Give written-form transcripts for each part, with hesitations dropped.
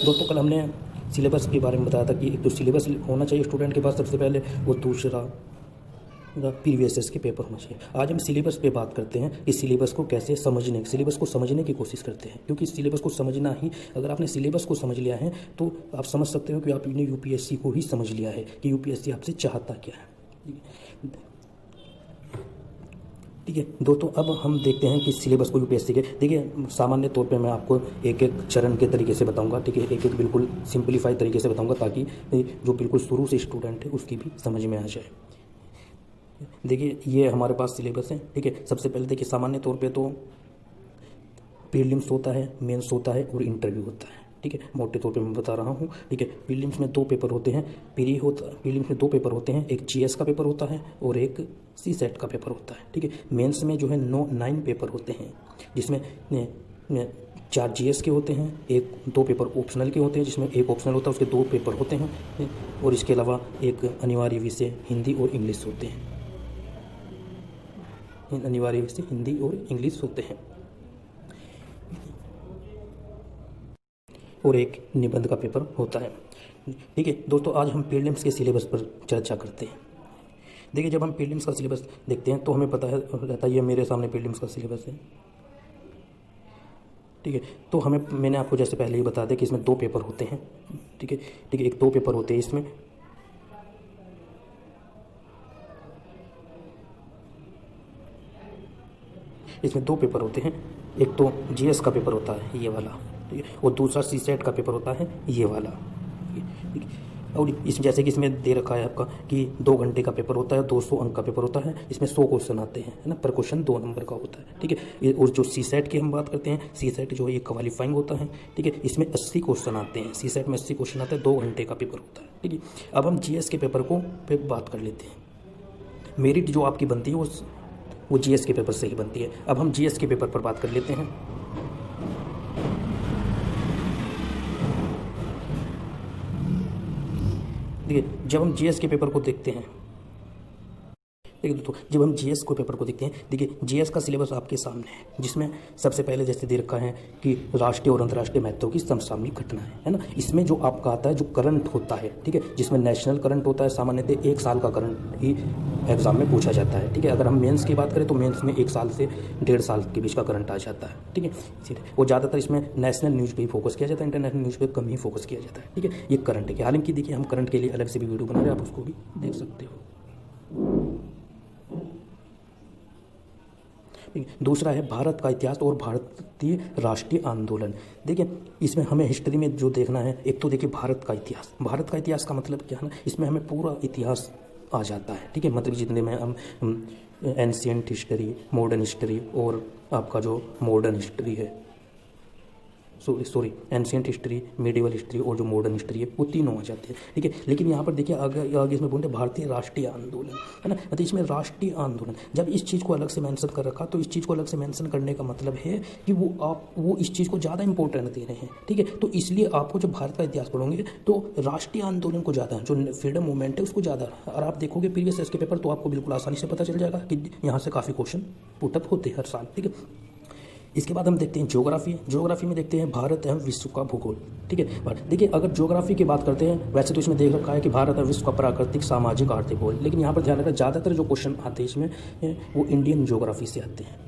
दोस्तों कल हमने सिलेबस के बारे में बताया था कि एक तो सिलेबस होना चाहिए स्टूडेंट के पास सबसे पहले, और दूसरा प्रीवियस ईयर के पेपर होना चाहिए। आज हम सिलेबस पे बात करते हैं कि सिलेबस को कैसे समझने, सिलेबस को समझने की कोशिश करते हैं, क्योंकि सिलेबस को समझना ही, अगर आपने सिलेबस को समझ लिया है तो आप समझ सकते हो कि आपने यूपीएससी को ही समझ लिया है कि यूपीएससी आपसे चाहता क्या है। ठीक है दोस्तों, अब हम देखते हैं कि सिलेबस को यूपीएससी के, देखिए सामान्य तौर पे मैं आपको एक एक चरण के तरीके से बताऊंगा, ठीक है, एक एक बिल्कुल सिंपलीफाइड तरीके से बताऊंगा ताकि जो बिल्कुल शुरू से स्टूडेंट है उसकी भी समझ में आ जाए। देखिए ये हमारे पास सिलेबस है, ठीक है। सबसे पहले देखिए सामान्य तौर पे तो प्रीलिम्स होता है, मेंस होता है और इंटरव्यू होता है, ठीक है, मोटे तौर पे मैं बता रहा हूँ, ठीक है। प्रीलिम्स में 2 पेपर होते हैं, प्रीलिम्स में 2 पेपर होते हैं, एक जीएस का पेपर होता है और एक सीसेट का पेपर होता है, ठीक है। मेंस में जो है 9 पेपर होते हैं, जिसमें 4 जीएस के होते हैं, 2 पेपर ऑप्शनल के होते हैं, जिसमें एक ऑप्शनल होता है, उसके 2 पेपर होते हैं, और इसके अलावा एक अनिवार्य विषय हिंदी और इंग्लिश होते हैं, अनिवार्य विषय हिंदी और इंग्लिश होते हैं, और एक निबंध का पेपर होता है, ठीक है। दोस्तों आज हम प्रीलिम्स के सिलेबस पर चर्चा करते हैं। देखिए जब हम प्रीलिम्स का सिलेबस देखते हैं तो हमें पता है रहता है, ये मेरे सामने प्रीलिम्स का सिलेबस है, ठीक है। तो हमें, मैंने आपको जैसे पहले ही बता दें कि इसमें 2 पेपर होते हैं, ठीक है, ठीक है, एक 2 पेपर होते हैं इसमें 2 पेपर होते हैं, एक तो जीएस का पेपर होता है ये वाला, ठीक है, और दूसरा सीसेट का पेपर होता है ये वाला, ठीक है। और इसमें जैसे कि इसमें दे रखा है आपका कि 2 घंटे का पेपर होता है, 200 अंक का पेपर होता है, इसमें 100 क्वेश्चन आते हैं, है ना, पर क्वेश्चन 2 नंबर का होता है, ठीक है। और जो सीसेट की हम बात करते हैं, सीसेट जो है ये क्वालिफाइंग होता है, ठीक है, इसमें 80 क्वेश्चन आते हैं, सीसेट में 80 क्वेश्चन आते हैं, 2 घंटे का पेपर होता है, ठीक है। अब हम जीएस के पेपर को पे बात कर लेते हैं। मेरिट जो आपकी बनती है वो जीएस के पेपर से ही बनती है। अब हम जीएस के पेपर पर बात कर लेते हैं। देखिए जब हम जीएस के पेपर को देखते हैं, देखिए दोस्तों जब हम जीएस को पेपर को देखते हैं, देखिए जीएस का सिलेबस आपके सामने है, जिसमें सबसे पहले जैसे दे रखा है कि राष्ट्रीय और अंतर्राष्ट्रीय महत्व की समसामयिक घटना है ना। इसमें जो आपका आता है जो करंट होता है, ठीक है, जिसमें नेशनल करंट होता है, सामान्यतः 1 साल का करंट ही एग्जाम में पूछा जाता है, ठीक है। अगर हम मेंस की बात करें तो मेंस में 1 साल से 1.5 साल के बीच का करंट आ जाता है, ठीक है, इसीलिए वो ज़्यादातर इसमें नेशनल न्यूज़ पे ही फोकस किया जाता है, इंटरनेशनल न्यूज़ पे कम ही फोकस किया जाता है, ठीक है। ये करंट है, हालांकि देखिए हम करंट के लिए अलग से भी वीडियो बना रहे हैं, आप उसको भी देख सकते हो। दूसरा है भारत का इतिहास और भारतीय राष्ट्रीय आंदोलन। देखिए इसमें हमें हिस्ट्री में जो देखना है, एक तो देखिए भारत का इतिहास, भारत का इतिहास का मतलब क्या है ना, इसमें हमें पूरा इतिहास आ जाता है, ठीक है, मतलब जितने में हम एंशिएंट हिस्ट्री, मॉडर्न हिस्ट्री और आपका जो मॉडर्न हिस्ट्री है, sorry ancient history, medieval history और जो मॉडर्न हिस्ट्री है, वो तीनों आ जाते हैं, ठीक है। लेकिन यहाँ पर देखिए आगे इसमें बोलते हैं भारतीय राष्ट्रीय आंदोलन, है ना, मतलब इसमें राष्ट्रीय आंदोलन, जब इस चीज़ को अलग से मेंशन कर रखा तो इस चीज़ को अलग से मेंशन करने का मतलब है कि वो इस चीज़ को ज़्यादा इंपॉर्टेंट दे रहे हैं, ठीक है। तो इसलिए आपको जब भारत का इतिहास पढ़ोगे तो राष्ट्रीय आंदोलन को ज़्यादा, जो फ्रीडम मूवमेंट है उसको ज़्यादा, और आप देखोगे प्रीवियस ईयर के पेपर तो आपको बिल्कुल आसानी से पता चल जाएगा कि यहाँ से काफ़ी क्वेश्चन पुटअप होते हैं हर साल, ठीक है। इसके बाद हम देखते हैं ज्योग्राफी में देखते हैं भारत एवं विश्व का भूगोल, ठीक है। पर देखिए अगर ज्योग्राफी की बात करते हैं, वैसे तो इसमें देख रखा है कि भारत और विश्व का प्राकृतिक, सामाजिक, आर्थिक भूगोल, लेकिन यहाँ पर ध्यान रखना ज़्यादातर जो क्वेश्चन आते हैं इसमें वो इंडियन ज्योग्राफी से आते हैं,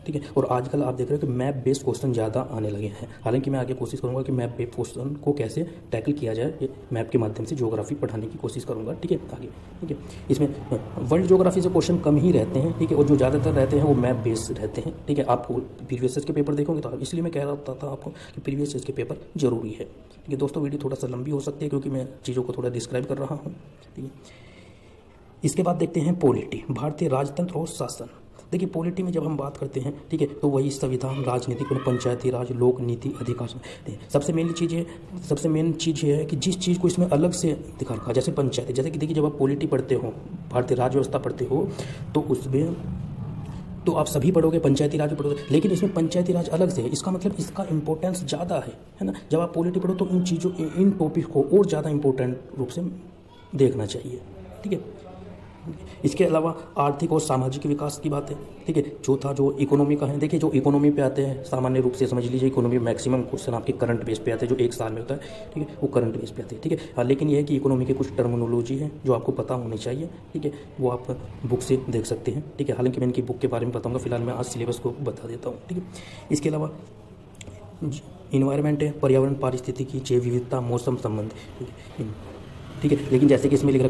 ठीक है। और आजकल आप देख रहे हो कि मैप बेस्ड क्वेश्चन ज़्यादा आने लगे हैं, हालांकि मैं आगे कोशिश करूंगा कि मैप बेस्ड क्वेश्चन को कैसे टैकल किया जाए, ये मैप के माध्यम से ज्योग्राफी पढ़ाने की कोशिश करूंगा, ठीक है, आगे, ठीक है। इसमें वर्ल्ड ज्योग्राफी से क्वेश्चन कम ही रहते हैं, ठीक है, और जो ज़्यादातर रहते हैं वो मैप बेस्ड रहते हैं, ठीक है। आप प्रीवियस ईयर के पेपर देखोगे तो इसलिए मैं कह रहा था आपको कि प्रीवियस ईयर के पेपर जरूरी है, ठीक है। दोस्तों वीडियो थोड़ा सा लंबी हो सकती है क्योंकि मैं चीज़ों को थोड़ा डिस्क्राइब कर रहा हूँ, ठीक है। इसके बाद देखते हैं पॉलिटी, भारतीय राजतंत्र और शासन। देखिए पॉलिटी में जब हम बात करते हैं, ठीक है, तो वही संविधान, राजनीतिक, पंचायती राज, लोक नीति, अधिकार, सबसे मेन चीज़ ये है कि जिस चीज़ को इसमें अलग से दिखा रखा, जैसे पंचायती, जैसे कि देखिए जब आप पॉलिटी पढ़ते हो, भारतीय राज व्यवस्था पढ़ते हो, तो उसमें तो आप सभी पढ़ोगे, पंचायती राज पढ़ोगे, लेकिन इसमें पंचायती राज अलग से है, इसका मतलब इसका इंपॉर्टेंस ज़्यादा है ना। जब आप पॉलिटी पढ़ो तो इन टॉपिक को और ज़्यादा इंपॉर्टेंट रूप से देखना चाहिए, ठीक है। इसके अलावा आर्थिक और सामाजिक विकास की बात है, ठीक है। चौथा जो इकोनॉमी का है, देखिए जो इकोनॉमी पे आते हैं सामान्य रूप से समझ लीजिए इकोनॉमी मैक्सिमम क्वेश्चन आपके करंट बेस पे आते हैं जो एक साल में होता है, ठीक है, वो करंट बेस पे आते हैं, ठीक है। हाँ, लेकिन यह है कि इकोनॉमी के कुछ टर्मिनोलॉजी है जो आपको पता होनी चाहिए, ठीक है, वो आप बुक से देख सकते हैं, ठीक है। हालांकि मैं इनकी बुक के बारे में बताऊँगा, फिलहाल मैं आज सिलेबस को बता देता हूँ, ठीक है। इसके अलावा इन्वायरमेंट है, पर्यावरण, पारिस्थितिकी, जैव विविधता, मौसम संबंध, ठीक है। लेकिन जैसे कि इसमें लिख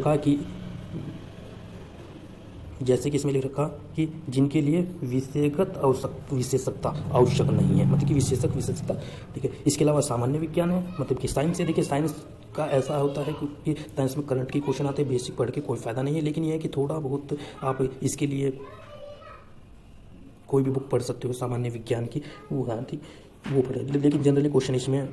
रखा कि जिनके लिए विषयगत विशेषज्ञता आवश्यक नहीं है, मतलब कि विशेषज्ञता, ठीक है। इसके अलावा सामान्य विज्ञान है, मतलब कि साइंस है। देखिए साइंस का ऐसा होता है कि साइंस में करंट की क्वेश्चन आते हैं, बेसिक पढ़ के कोई फ़ायदा नहीं है, लेकिन यह है कि थोड़ा बहुत आप इसके लिए कोई भी बुक पढ़ सकते हो सामान्य विज्ञान की, वो हाँ ठीक, वो पढ़े। लेकिन जनरली क्वेश्चन इसमें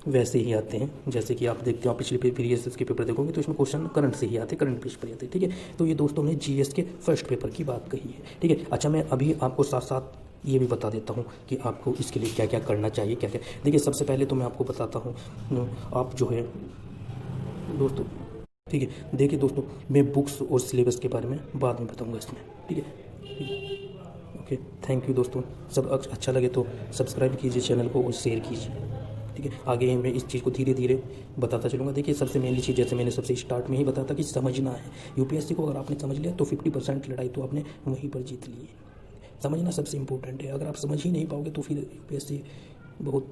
वैसे ही आते हैं, जैसे कि आप देखते हो, आप पिछले प्रीवियस के पेपर देखोगे तो इसमें क्वेश्चन करंट से ही आते हैं, करंट पेज पर आते हैं, ठीक है। तो ये दोस्तों ने जीएस के फर्स्ट पेपर की बात कही है, ठीक है। अच्छा, मैं अभी आपको साथ साथ ये भी बता देता हूँ कि आपको इसके लिए क्या क्या करना चाहिए, क्या क्या। देखिए सबसे पहले तो मैं आपको बताता हूँ, आप जो है दोस्तों, ठीक है, देखिए दोस्तों मैं बुक्स और सिलेबस के बारे में बाद में बताऊँगा इसमें, ठीक है। ओके, थैंक यू दोस्तों। सब अच्छा लगे तो सब्सक्राइब कीजिए चैनल को और शेयर कीजिए, ठीक है। आगे मैं इस चीज़ को धीरे धीरे बताता चलूँगा। देखिए सबसे मेनली चीज़, जैसे मैंने सबसे स्टार्ट में ही बताया था कि समझना है। यूपीएससी को अगर आपने समझ लिया तो 50% लड़ाई तो आपने वहीं पर जीत ली है। समझना सबसे इम्पोर्टेंट है, अगर आप समझ ही नहीं पाओगे तो फिर यूपीएससी बहुत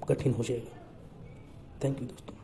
कठिन हो जाएगा। थैंक यू दोस्तों।